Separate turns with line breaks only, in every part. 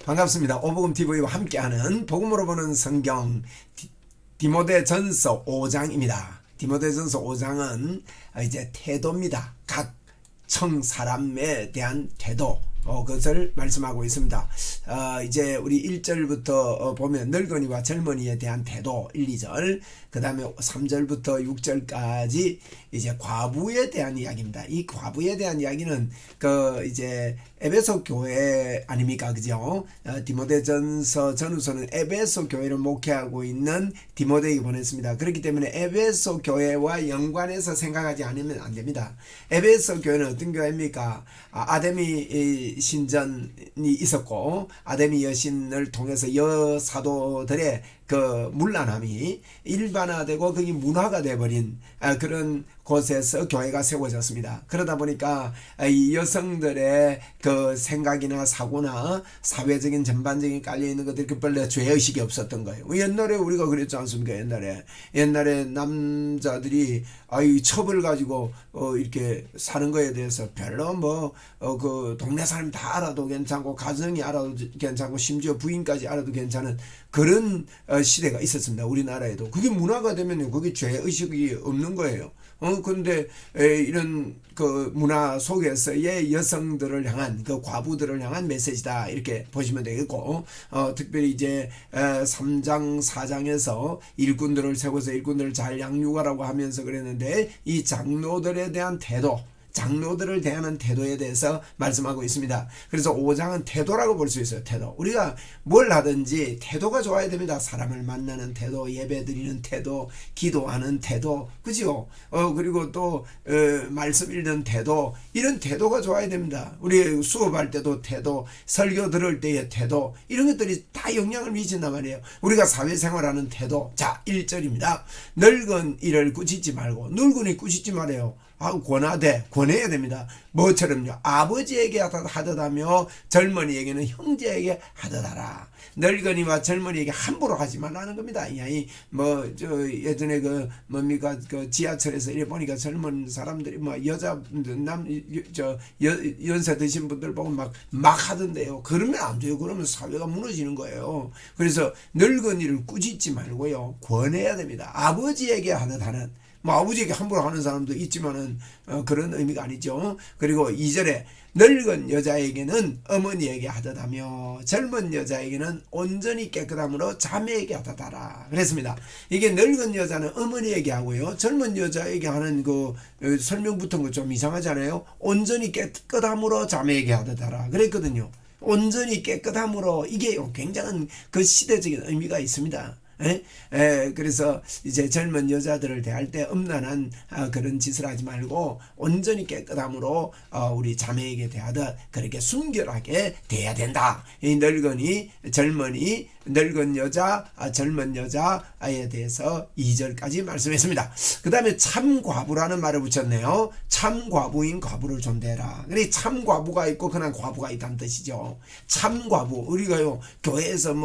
반갑습니다. 오복음TV와 함께하는 복음으로 보는 성경 디모데전서 5장입니다. 디모데전서 5장은 이제 태도입니다. 각 청 사람에 대한 태도, 그것을 말씀하고 있습니다. 이제 우리 1절부터 보면 늙은이와 젊은이에 대한 태도 1, 2절, 그 다음에 3절부터 6절까지 이제 과부에 대한 이야기입니다. 이 과부에 대한 이야기는 이제 에베소 교회 아닙니까? 그죠? 디모데전서 전후서는 에베소 교회를 목회하고 있는 디모데에게 보냈습니다. 그렇기 때문에 에베소 교회와 연관해서 생각하지 않으면 안 됩니다. 에베소 교회는 어떤 교회입니까? 아데미 신전이 있었고, 아데미 여신을 통해서 여사도들의 문란함이 일반화되고 그게 문화가 되어버린 그런 곳에서 교회가 세워졌습니다. 그러다 보니까 이 여성들의 생각이나 사고나 사회적인 전반적인 깔려있는 것들이 별로 죄의식이 없었던 거예요. 옛날에 우리가 그랬지 않습니까? 옛날에 남자들이 첩을 가지고 이렇게 사는 거에 대해서 별로 동네 사람 다 알아도 괜찮고 가정이 알아도 괜찮고 심지어 부인까지 알아도 괜찮은 그런 시대가 있었습니다. 우리나라에도. 그게 문화가 되면요, 그게 죄의식이 없는 거예요. 그런데 이런 문화 속에서의 여성들을 향한 과부들을 향한 메시지다, 이렇게 보시면 되겠고, 특별히 이제 3장 4장에서 일꾼들을 세워서 일꾼들을 잘 양육하라고 하면서 그랬는데, 이 장로들에 대한 태도, 장로들을 대하는 태도에 대해서 말씀하고 있습니다. 그래서 5장은 태도라고 볼 수 있어요. 태도. 우리가 뭘 하든지 태도가 좋아야 됩니다. 사람을 만나는 태도, 예배 드리는 태도, 기도하는 태도, 그죠? 그리고 또 말씀 읽는 태도, 이런 태도가 좋아야 됩니다. 우리 수업할 때도 태도, 설교 들을 때의 태도, 이런 것들이 다 영향을 미친단 말이에요. 우리가 사회생활하는 태도. 자, 1절입니다. 늙은 이를 꾸짖지 말고, 늙은이 꾸짖지 말아요. 권해야 됩니다. 뭐처럼요? 아버지에게 하듯하며 젊은이에게는 형제에게 하듯하라. 늙은이와 젊은이에게 함부로 하지 말라는 겁니다. 예전에 지하철에서 이래 보니까 젊은 사람들이 연세 드신 분들 보고 막 하던데요. 그러면 안 돼요. 그러면 사회가 무너지는 거예요. 그래서 늙은이를 꾸짖지 말고요, 권해야 됩니다. 아버지에게 하듯하는, 아버지에게 함부로 하는 사람도 있지만은 그런 의미가 아니죠. 그리고 2절에 늙은 여자에게는 어머니에게 하듯하며 젊은 여자에게는 온전히 깨끗함으로 자매에게 하듯하라 그랬습니다. 이게 늙은 여자는 어머니에게 하고요, 젊은 여자에게 하는 설명 붙은 거 좀 이상하잖아요. 온전히 깨끗함으로 자매에게 하듯하라 그랬거든요. 온전히 깨끗함으로, 이게 굉장한 시대적인 의미가 있습니다. 그래서 이제 젊은 여자들을 대할 때 음란한 그런 짓을 하지 말고 온전히 깨끗함으로 우리 자매에게 대하듯 그렇게 순결하게 대해야 된다. 이 늙은이, 젊은이, 늙은 여자, 젊은 여자에 대해서 2절까지 말씀했습니다. 그 다음에 참과부라는 말을 붙였네요. 참과부인 과부를 존대해라. 그래, 참과부가 있고 그냥 과부가 있다는 뜻이죠. 참과부, 우리가요 교회에서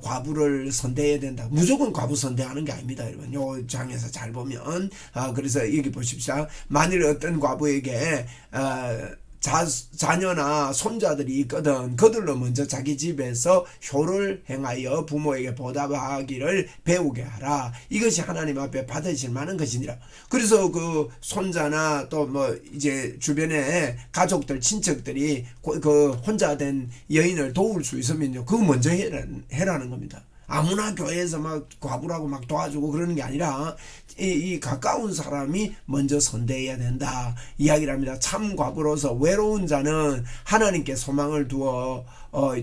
과부를 선대해야 된다, 무조건 과부 선대하는 게 아닙니다. 여러분, 요 장에서 잘 보면 그래서 여기 보십시오. 만일 어떤 과부에게 자녀나 손자들이 있거든, 그들로 먼저 자기 집에서 효를 행하여 부모에게 보답하기를 배우게 하라. 이것이 하나님 앞에 받으실 만한 것이니라. 그래서 손자나 또 이제 주변에 가족들, 친척들이 혼자 된 여인을 도울 수 있으면요, 그거 먼저 해라는 겁니다. 아무나 교회에서 과부라고 도와주고 그러는 게 아니라 이 가까운 사람이 먼저 선대해야 된다 이야기를 합니다. 참 과부로서 외로운 자는 하나님께 소망을 두어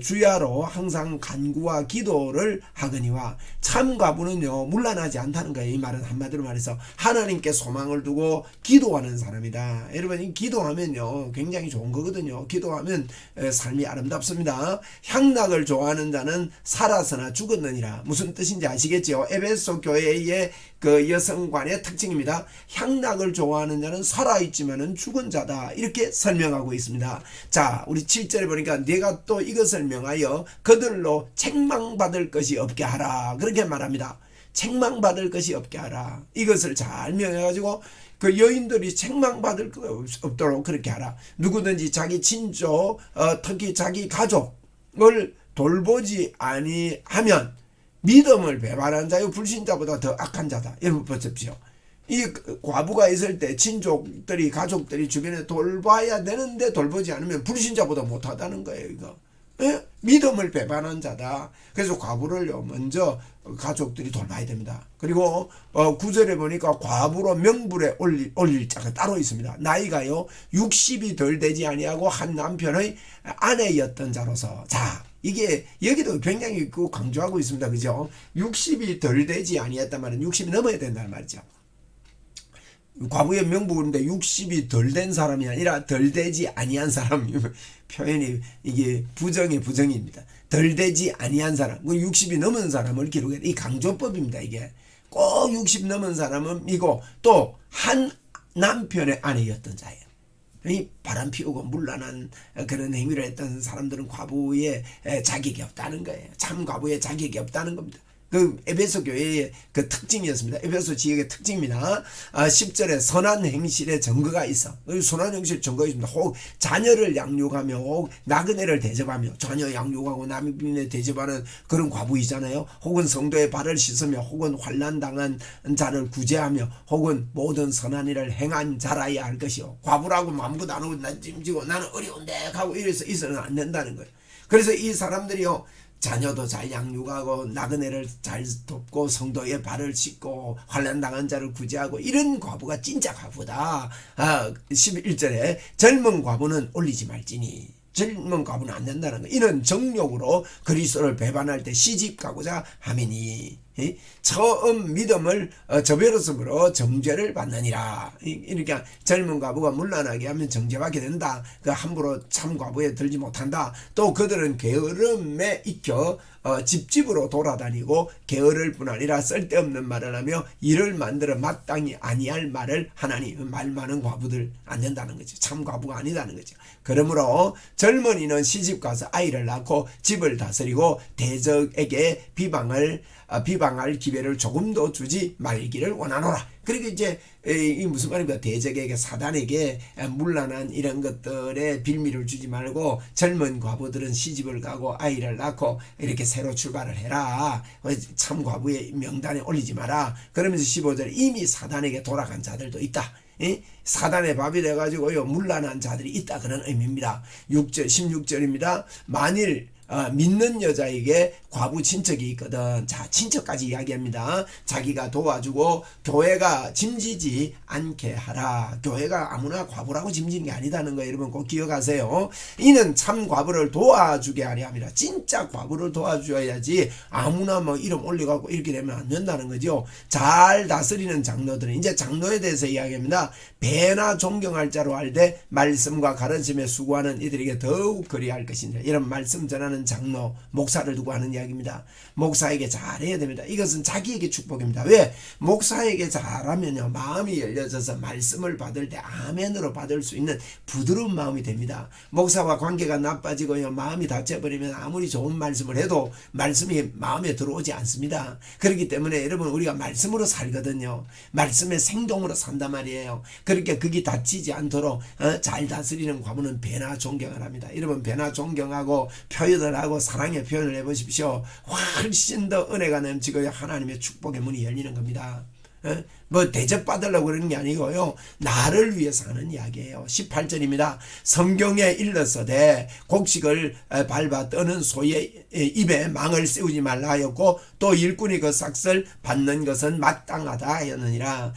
주야로 항상 간구와 기도를 하거니와, 참 과부는요 문란하지 않다는 거예요. 이 말은 한마디로 말해서 하나님께 소망을 두고 기도하는 사람이다. 여러분, 이 기도하면요 굉장히 좋은 거거든요. 기도하면 삶이 아름답습니다. 향락을 좋아하는 자는 살아서나 죽었느니라. 무슨 뜻인지 아시겠죠? 에베소 교회의 여성관의 특징입니다. 향락을 좋아하는 자는 살아있지만은 죽은 자다, 이렇게 설명하고 있습니다. 자, 우리 7절에 보니까 내가 또 이것을 명하여 그들로 책망받을 것이 없게 하라, 그렇게 말합니다. 책망받을 것이 없게 하라. 이것을 잘 명해가지고 여인들이 책망받을 것 없도록 그렇게 하라. 누구든지 자기 친족, 특히 자기 가족, 돌보지 아니하면 믿음을 배반한 자요 불신자보다 더 악한 자다. 여러분 보십시오. 이 과부가 있을 때 친족들이 가족들이 주변에 돌봐야 되는데 돌보지 않으면 불신자보다 못하다는 거예요. 이거. 예? 믿음을 배반한 자다. 그래서 과부를요 먼저 가족들이 돌봐야 됩니다. 그리고 9절에 보니까 과부로 명불에 올릴 자가 따로 있습니다. 나이가요 60이 덜 되지 아니하고 한 남편의 아내였던 자로서. 자, 이게 여기도 굉장히 강조하고 있습니다. 그죠? 60이 덜 되지 아니했단 말은 60이 넘어야 된다는 말이죠. 과부의 명부인데 60이 덜 된 사람이 아니라 덜 되지 아니한 사람. 표현이 이게 부정입니다. 덜 되지 아니한 사람. 60이 넘은 사람을 기록해. 이 강조법입니다. 이게 꼭 60 넘은 사람은 이고 또 한 남편의 아내였던 자예요. 이 바람 피우고 물란한 그런 행위를 했던 사람들은 과부의 자격이 없다는 거예요. 참 과부의 자격이 없다는 겁니다. 그 에베소 교회의 그 특징이었습니다. 에베소 지역의 특징입니다. 10절에 선한 행실의 증거가 있어. 선한 행실 증거가 있습니다. 혹 자녀를 양육하며 혹 나그네를 대접하며, 자녀 양육하고 나그네 대접하는 그런 과부이잖아요. 혹은 성도의 발을 씻으며, 혹은 환난 당한 자를 구제하며, 혹은 모든 선한 일을 행한 자라야 할 것이요. 과부라고 아무것도 안 하고 난 짐지고 나는 어려운데 하고 이래서 있어는 안 된다는 거예요. 그래서 이 사람들이요, 자녀도 잘 양육하고 나그네를 잘 돕고 성도의 발을 씻고 환난당한 자를 구제하고 이런 과부가 진짜 과부다. 11절에 젊은 과부는 올리지 말지니. 젊은 과부는 안 된다는 거예요. 이는 정욕으로 그리스도를 배반할 때 시집 가고자 하매니 처음 믿음을 저버렸으므로 정죄를 받느니라. 이렇게 젊은 과부가 문란하게 하면 정죄받게 된다. 그 함부로 참 과부에 들지 못한다. 또 그들은 게으름에 익혀 집집으로 돌아다니고 게으를 뿐 아니라 쓸데없는 말을 하며 일을 만들어 마땅히 아니할 말을 하나니. 말 많은 과부들 안 된다는 거죠. 참 과부가 아니다는 거죠. 그러므로 젊은이는 시집 가서 아이를 낳고 집을 다스리고 대적에게 비방할 기회를 조금도 주지 말기를 원하노라. 그리고 이제 이 무슨 말입니까? 대적에게 사단에게 문란한 이런 것들에 빌미를 주지 말고 젊은 과부들은 시집을 가고 아이를 낳고 이렇게 새로 출발을 해라. 참 과부의 명단에 올리지 마라. 그러면서 15절 이미 사단에게 돌아간 자들도 있다. 사단의 밥이 돼가지고요 문란한 자들이 있다 그런 의미입니다. 16절입니다. 만일 믿는 여자에게 과부 친척이 있거든. 자, 친척까지 이야기합니다. 자기가 도와주고 교회가 짐지지 않게 하라. 교회가 아무나 과부라고 짐지는 게 아니다는 거 여러분 꼭 기억하세요. 이는 참 과부를 도와주게 하려 합니다. 진짜 과부를 도와줘야지 아무나 뭐 이름 올려갖고 이렇게 되면 안 된다는 거죠. 잘 다스리는 장로들은 이제 장로에 대해서 이야기합니다. 배나 존경할 자로 알되 말씀과 가르침에 수고하는 이들에게 더욱 그리할 것이니라. 이런 말씀 전하는 장로, 목사를 두고 하는 이야기입니다. 목사에게 잘해야 됩니다. 이것은 자기에게 축복입니다. 왜? 목사에게 잘하면요 마음이 열려져서 말씀을 받을 때 아멘으로 받을 수 있는 부드러운 마음이 됩니다. 목사와 관계가 나빠지고요 마음이 다쳐버리면 아무리 좋은 말씀을 해도 말씀이 마음에 들어오지 않습니다. 그렇기 때문에 여러분 우리가 말씀으로 살거든요. 말씀의 생동으로 산단 말이에요. 그렇게 그게 다치지 않도록 잘 다스리는 과부는 배나 존경을 합니다. 여러분 배나 존경하고 표현을 하고 사랑의 표현을 해보십시오. 훨씬 더 은혜가 넘치고 하나님의 축복의 문이 열리는 겁니다. 뭐 대접받으려고 그러는 게 아니고요 나를 위해서 하는 이야기예요. 18절입니다. 성경에 일렀으되 곡식을 밟아 떠는 소의 입에 망을 씌우지 말라 하였고 또 일꾼이 그 삭슬 받는 것은 마땅하다 하였느니라.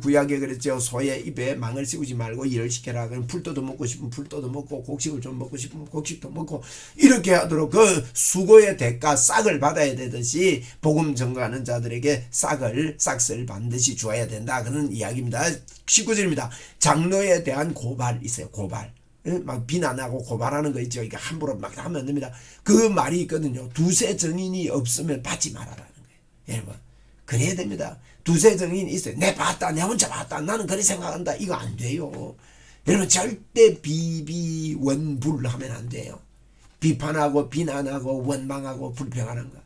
구약에 그랬죠. 소의 입에 망을 씌우지 말고 일을 시켜라. 그럼 풀도도 먹고 싶으면 풀도도 먹고 곡식을 좀 먹고 싶으면 곡식도 먹고 이렇게 하도록 그 수고의 대가 싹을 받아야 되듯이 복음 전가하는 자들에게 싹을 반드시 주어야 된다. 그런 이야기입니다. 19절입니다. 장로에 대한 고발 있어요. 고발. 막 비난하고 고발하는 거 있죠. 이게 함부로 막 하면 안 됩니다. 그 말이 있거든요. 두세 증인이 없으면 받지 말아라는 거예요. 여러분 그래야 됩니다. 두세 증인이 있어요. 내 봤다. 내 혼자 봤다. 나는 그렇게 생각한다. 이거 안 돼요. 여러분 절대 비비원불 하면 안 돼요. 비판하고 비난하고 원망하고 불평하는 거.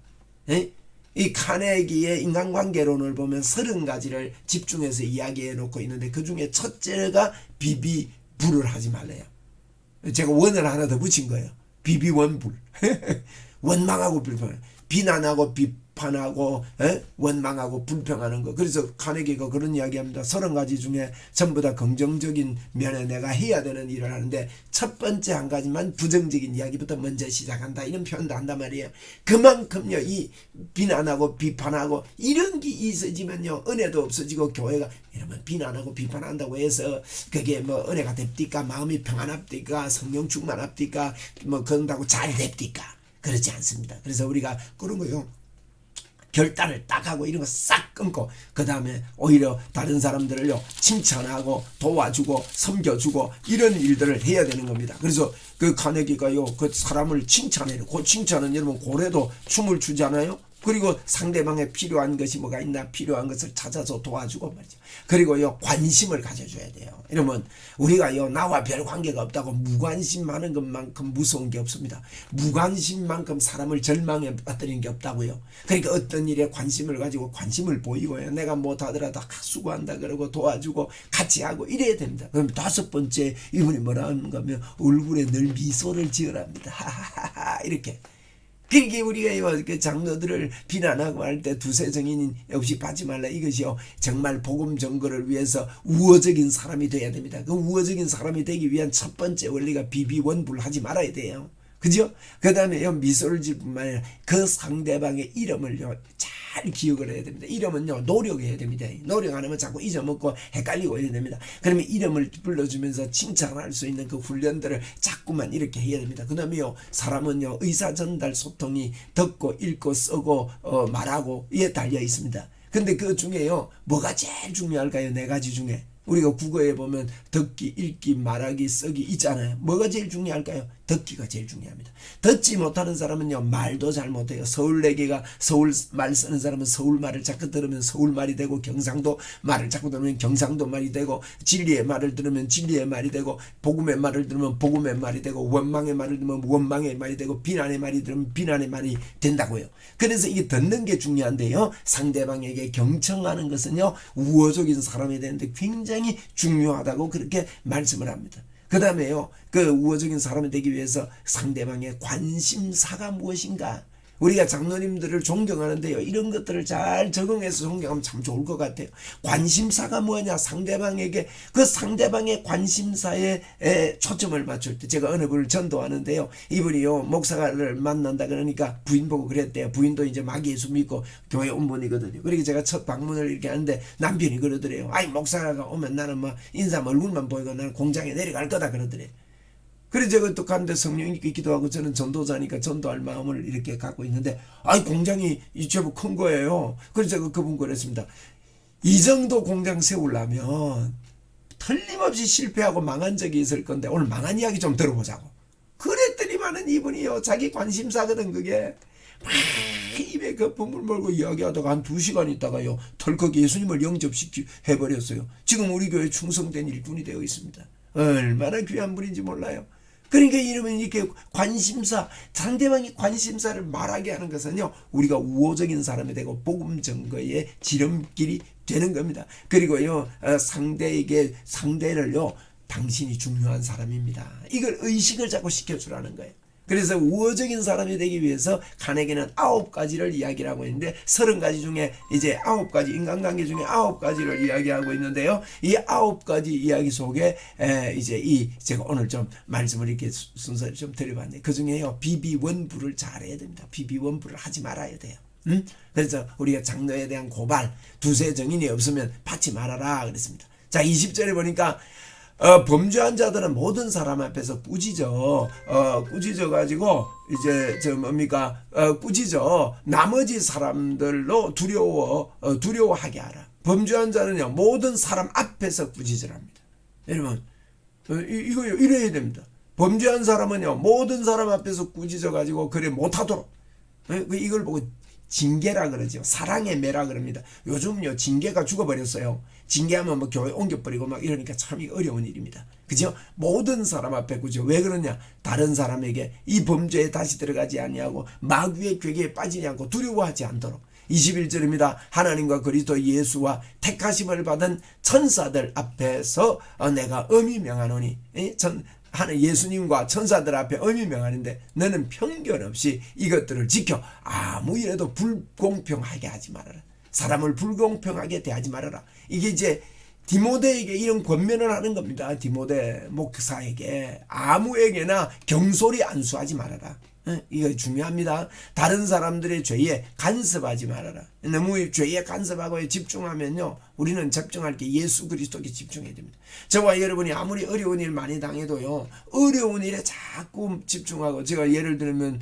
이 카네기의 인간관계론을 보면 30가지를 집중해서 이야기해 놓고 있는데 그 중에 첫째가 비비불을 하지 말래요. 제가 원을 하나 더 붙인 거예요. 비비원불. 원망하고 불평, 비난하고 비판하고 원망하고 불평하는 거. 그래서 카네기가 그런 이야기합니다. 30가지 중에 전부 다 긍정적인 면에 내가 해야 되는 일을 하는데 첫 번째 한 가지만 부정적인 이야기부터 먼저 시작한다, 이런 표현도 한단 말이에요. 그만큼요, 이 비난하고 비판하고 이런 게 있어지면요 은혜도 없어지고, 교회가 이러면 비난하고 비판한다고 해서 그게 뭐 은혜가 됩니까? 마음이 평안합니까? 성령 충만합니까? 뭐 그런다고 잘 됩니까? 그렇지 않습니다. 그래서 우리가 그런 거요, 결단을 딱 하고 이런 거 싹 끊고, 그 다음에 오히려 다른 사람들을요 칭찬하고 도와주고 섬겨주고 이런 일들을 해야 되는 겁니다. 그래서 그 카네기가요 그 사람을 칭찬해요. 그 칭찬은 여러분 고래도 춤을 추잖아요. 그리고 상대방에 필요한 것이 뭐가 있나, 필요한 것을 찾아서 도와주고 말이죠. 그리고요 관심을 가져줘야 돼요. 이러면 우리가요 나와 별 관계가 없다고 무관심 하는 것만큼 무서운 게 없습니다. 무관심만큼 사람을 절망에 빠뜨리는 게 없다고요. 그러니까 어떤 일에 관심을 가지고 관심을 보이고요, 내가 못하더라도 수고한다 그러고 도와주고 같이 하고 이래야 됩니다. 그럼 5번째, 이분이 뭐라 하는가 하면 얼굴에 늘 미소를 지으랍니다. 하하하하 이렇게. 그러니까 우리가 그 장로들을 비난하고 할 때 두세 정인 없이 받지 말라, 이것이요 정말 복음 전거를 위해서 우호적인 사람이 돼야 됩니다. 그 우호적인 사람이 되기 위한 첫 번째 원리가 비비원불 하지 말아야 돼요. 그죠? 그 다음에 미소를 지을 뿐만 아니라 그 상대방의 이름을요 잘 기억을 해야 됩니다. 이름은요 노력해야 됩니다. 노력 안 하면 자꾸 잊어먹고 헷갈리고 해야 됩니다. 그러면 이름을 불러주면서 칭찬할 수 있는 그 훈련들을 자꾸만 이렇게 해야 됩니다. 그 다음에요 사람은요 의사전달 소통이 듣고 읽고 쓰고 말하고 이에 달려 있습니다. 근데 그 중에요 뭐가 제일 중요할까요? 4가지 중에. 우리가 국어에 보면 듣기, 읽기, 말하기, 쓰기 있잖아요. 뭐가 제일 중요할까요? 듣기가 제일 중요합니다. 듣지 못하는 사람은요 말도 잘 못해요. 서울내기가 서울 말 쓰는 사람은 서울 말을 자꾸 들으면 서울 말이 되고, 경상도 말을 자꾸 들으면 경상도 말이 되고, 진리의 말을 들으면 진리의 말이 되고, 복음의 말을 들으면 복음의 말이 되고, 원망의 말을 들으면 원망의 말이 되고, 비난의 말이 들으면 비난의 말이 된다고요. 그래서 이게 듣는 게 중요한데요 상대방에게 경청하는 것은요 우호적인 사람이 되는데 굉장히 중요하다고 그렇게 말씀을 합니다. 그 다음에요 그 우호적인 사람이 되기 위해서 상대방의 관심사가 무엇인가, 우리가 장로님들을 존경하는데요 이런 것들을 잘 적응해서 존경하면 참 좋을 것 같아요. 관심사가 뭐냐, 상대방에게 그 상대방의 관심사에 초점을 맞출 때, 제가 어느 분을 전도하는데요 이분이요 목사를 만난다 그러니까 부인 보고 그랬대요. 부인도 이제 막 예수 믿고 교회 온 분이거든요. 그러니까 제가 첫 방문을 이렇게 하는데 남편이 그러더래요. 아이 목사가 오면 나는 뭐 인사 얼굴만 보이고 나는 공장에 내려갈 거다 그러더래요. 그래서 제가 또 갔는데 성령이 기도하고, 저는 전도자니까 전도할 마음을 이렇게 갖고 있는데, 아이 공장이 제법 큰 거예요. 그래서 제가 그분 그랬습니다. 이 정도 공장 세우려면 틀림없이 실패하고 망한 적이 있을 건데 오늘 망한 이야기 좀 들어보자고. 그랬더니만은 이분이요 자기 관심사거든 그게. 막 입에 거품을 몰고 이야기하다가 한 2시간 있다가요 덜컥 예수님을 영접해버렸어요. 지금 우리 교회 충성된 일꾼이 되어 있습니다. 얼마나 귀한 분인지 몰라요. 그러니까 이러면 이렇게 관심사, 상대방이 관심사를 말하게 하는 것은요 우리가 우호적인 사람이 되고 복음 전거의 지름길이 되는 겁니다. 그리고요 상대를요 당신이 중요한 사람입니다, 이걸 의식을 자꾸 시켜주라는 거예요. 그래서 우호적인 사람이 되기 위해서 카네기는 9가지를 이야기를 하고 있는데, 30가지 중에 이제 9가지, 인간관계 중에 9가지를 이야기하고 있는데요. 이 9가지 이야기 속에 이제 제가 오늘 좀 말씀을 이렇게 순서를 좀 드려봤는데, 그 중에요 비비원불을 잘해야 됩니다. 비비원불을 하지 말아야 돼요. 그래서 우리가 장로에 대한 고발, 두세 정인이 없으면 받지 말아라 그랬습니다. 자 20절에 보니까 범죄한 자들은 모든 사람 앞에서 꾸짖어 가지고 이제 꾸짖어 나머지 사람들로 두려워하게 하라. 범죄한 자는요 모든 사람 앞에서 꾸짖으랍니다. 여러분 이거요 이래야 됩니다. 범죄한 사람은요 모든 사람 앞에서 꾸짖어 가지고 그래 못하도록, 이걸 보고 징계라 그러죠. 사랑의 매라 그럽니다. 요즘요 징계가 죽어버렸어요. 징계하면 뭐 교회 옮겨버리고 막 이러니까 참 어려운 일입니다. 그죠? 모든 사람 앞에, 그죠? 왜 그러냐? 다른 사람에게 이 범죄에 다시 들어가지 아니하고 마귀의 괴계에 빠지지 않고 두려워하지 않도록. 21절입니다. 하나님과 그리스도 예수와 택하심을 받은 천사들 앞에서 내가 엄히 명하노니, 하는 예수님과 천사들 앞에 엄히 명하는데 너는 편견 없이 이것들을 지켜 아무 일에도 불공평하게 하지 말아라. 사람을 불공평하게 대하지 말아라. 이게 이제 디모데에게 이런 권면을 하는 겁니다. 디모데 목사에게 아무에게나 경솔히 안수하지 말아라. 이거 중요합니다. 다른 사람들의 죄에 간섭하지 말아라. 너무 죄에 간섭하고 집중하면요, 우리는 집중할 게 예수 그리스도께 집중해야 됩니다. 저와 여러분이 아무리 어려운 일 많이 당해도요, 어려운 일에 자꾸 집중하고, 제가 예를 들면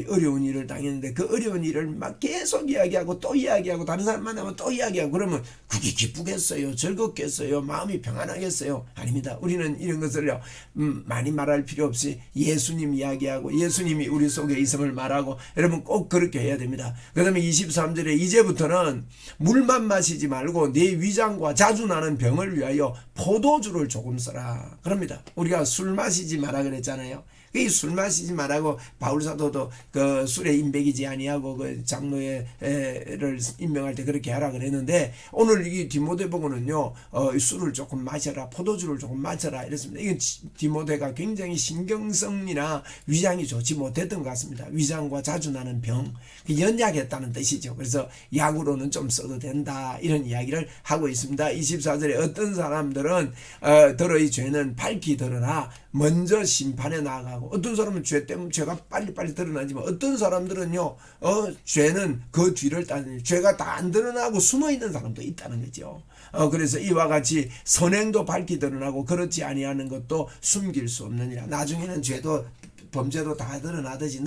어려운 일을 당했는데 그 어려운 일을 막 계속 이야기하고 또 이야기하고 다른 사람 만나면 또 이야기하고 그러면 그게 기쁘겠어요? 즐겁겠어요? 마음이 평안하겠어요? 아닙니다. 우리는 이런 것을요, 많이 말할 필요 없이 예수님 이야기하고 예수님이 우리 속에 있음을 말하고, 여러분 꼭 그렇게 해야 됩니다. 그 다음에 23절에 이제부터는 물만 마시지 말고 내 위장과 자주 나는 병을 위하여 포도주를 조금 써라. 그럽니다. 우리가 술 마시지 마라 그랬잖아요. 이 술 마시지 말라고 바울 사도도 그 술에 인백이지 아니하고 그 장로를 임명할 때 그렇게 하라 그랬는데, 오늘 이 디모데 보고는요, 술을 조금 마셔라, 포도주를 조금 마셔라 이랬습니다. 이건 디모데가 굉장히 신경성이나 위장이 좋지 못했던 것 같습니다. 위장과 자주 나는 병, 연약했다는 뜻이죠. 그래서 약으로는 좀 써도 된다, 이런 이야기를 하고 있습니다. 24절에 어떤 사람들은 더러이 죄는 밝히 드러나 먼저 심판에 나아가고, 어떤 사람은 죄 때문에 죄가 빨리빨리 드러나지만 어떤 사람들은요, 죄는 그 뒤를 따르는, 죄가 다 안 드러나고 숨어 있는 사람도 있다는 거죠. 그래서 이와 같이 선행도 밝히 드러나고 그렇지 아니하는 것도 숨길 수 없느니라. 나중에는 죄도 범죄도 다 드러나듯이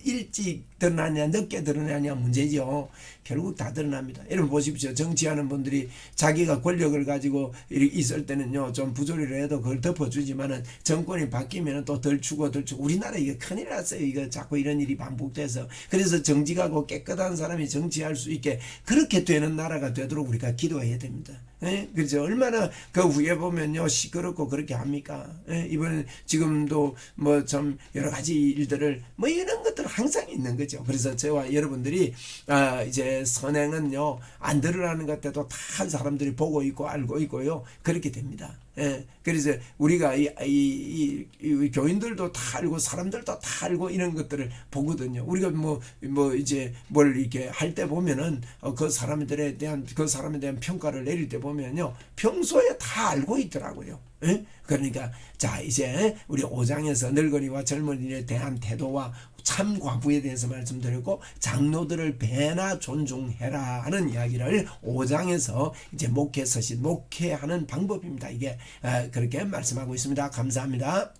일찍 드러나냐 늦게 드러나냐 문제죠. 결국 다 드러납니다. 여러분 보십시오. 정치하는 분들이 자기가 권력을 가지고 있을 때는요, 좀 부조리를 해도 그걸 덮어주지만은 정권이 바뀌면 또 덜 주고 우리나라 이게 큰일 났어요. 이거 자꾸 이런 일이 반복돼서. 그래서 정직하고 깨끗한 사람이 정치할 수 있게 그렇게 되는 나라가 되도록 우리가 기도해야 됩니다. 그렇죠. 얼마나 그 후에 보면요, 시끄럽고 그렇게 합니까? 이번에 지금도 좀 여러 가지 일들을 이런 것들 항상 있는 거죠. 그래서 저와 여러분들이 이제 선행은요, 안 드러나는 것 때도 다 사람들이 보고 있고 알고 있고요, 그렇게 됩니다. 그래서 우리가 이 교인들도 다 알고 사람들도 다 알고 이런 것들을 보거든요. 우리가 이제 뭘 이렇게 할 때 보면은 그 사람에 대한 평가를 내릴 때 보면요, 평소에 다 알고 있더라고요. 그러니까 자, 이제 우리 5장에서 늙은이와 젊은이에 대한 태도와 참 과부에 대해서 말씀드렸고, 장로들을 배나 존중해라 하는 이야기를 5장에서 이제 목회하는 방법입니다. 이게 그렇게 말씀하고 있습니다. 감사합니다.